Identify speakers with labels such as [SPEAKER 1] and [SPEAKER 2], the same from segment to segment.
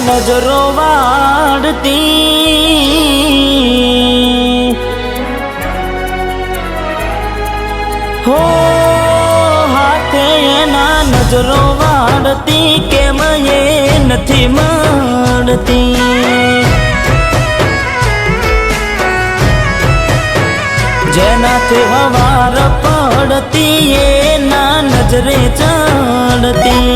[SPEAKER 1] નજરો વાળતી હો હાથે એના નજરો વાળતી કેમ એ નથી મળતી જેનાથી હવાર પડતી એના નજરે ચડતી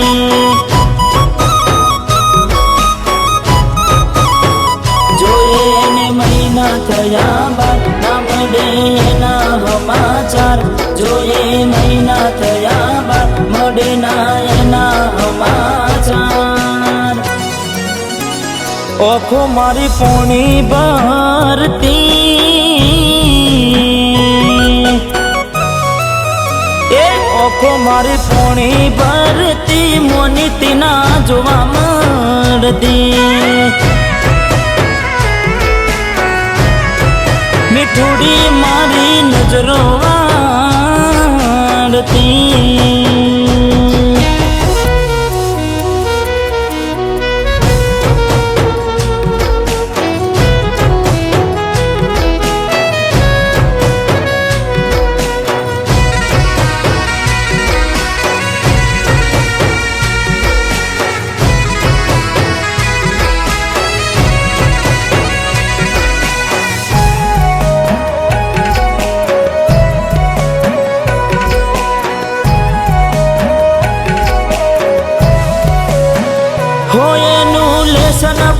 [SPEAKER 1] થયા બાદ ના મળે એના સમાચાર જોઈએ મહિના થયા બાદ મળે ના એના સમાચાર ઓખો મારી પોણી ભરતી એ ઓખો મારી પોણી ભરતી મોનીતી ના જોવા મળતી મીઠુડી મારી નજરો વાળતી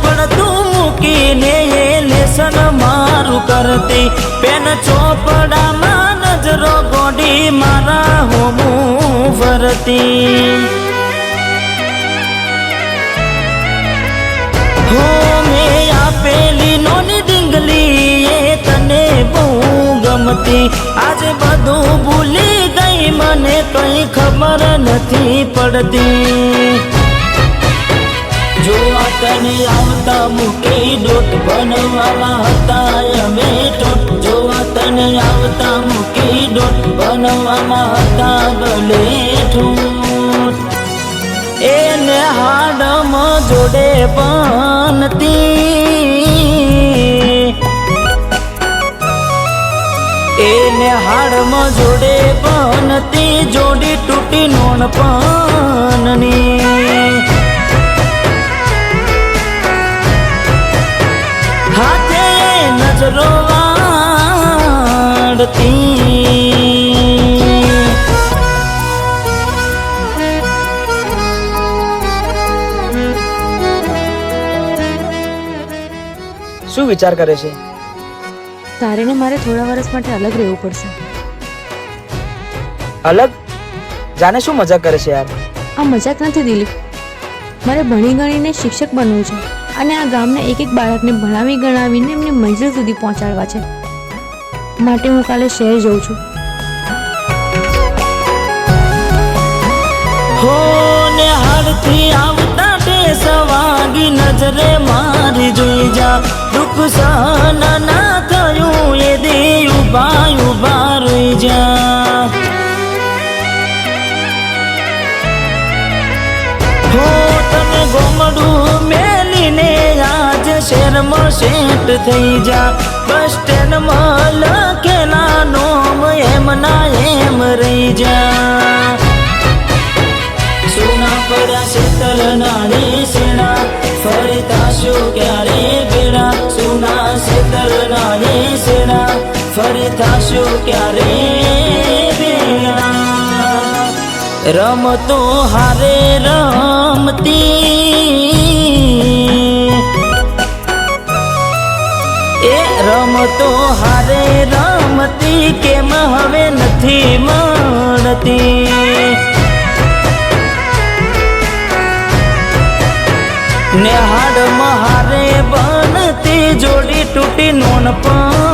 [SPEAKER 1] પડતું મૂકીને એ લેસન મારું કરતી પેન ચોપડામાં નજરો ગોડી મારા હોમું ફરતી હો મેં આપેલી નોની ડીંગલી એ તને બહુ ગમતી આજે બધું ભૂલી ગઈ મને કઈ ખબર નથી પડતી જોવા તને આવતા મૂકી ડોટ બનવામાં હતા અમે ઠોટ જોવા તને આવતા મૂકી ડોટ બનવામાં હતા ભલે ઠોટ એને હાડમાં જોડે બનતી એને હાડમાં જોડે બનતી જોડી તૂટી નોન પનની હાથે નજરો વાળતી
[SPEAKER 2] શું વિચાર કરે છે?
[SPEAKER 3] તારે ને મારે થોડા વર્ષ માટે અલગ રહેવું પડશે.
[SPEAKER 2] અલગ? જાને શું મજાક કરે છે યાર?
[SPEAKER 3] આ મજાક નથી દિલીપ, મારે ભણી ગણીને શિક્ષક બનવું છે અને આ ગામના એક એક બાળકને ભણાવી ગણાવીને એમની મંજિલ સુધી પહોંચાડવા છે. માટે હું કાલે શહેર જઉં છું.
[SPEAKER 1] હો ને હાડથી આવતા ટેસ વાગી નજરે મારી જોઈ જા દુઃખ સહન ના થયું એ દે ઉભા ઉભા રહી જા હો તને ગોમડું મેલીને આજ શહેરમાં સેટ થઈ જા બસ સ્ટેન્ડમાં લખેલા નોમ એમ ના એમ રહી જા સોના પડ્યા શેતર નાની સેણા ફરતા શું ક્યારે બેડા સોના શેતર નાની સેણા ફરતા શું ક્યારે બેડા રમતો હારે રમતી એ રમતો હારે રમતી કેમ હવે નથી મળતી ને હાડ મહારે બનતી જોડી તૂટી નોન પણ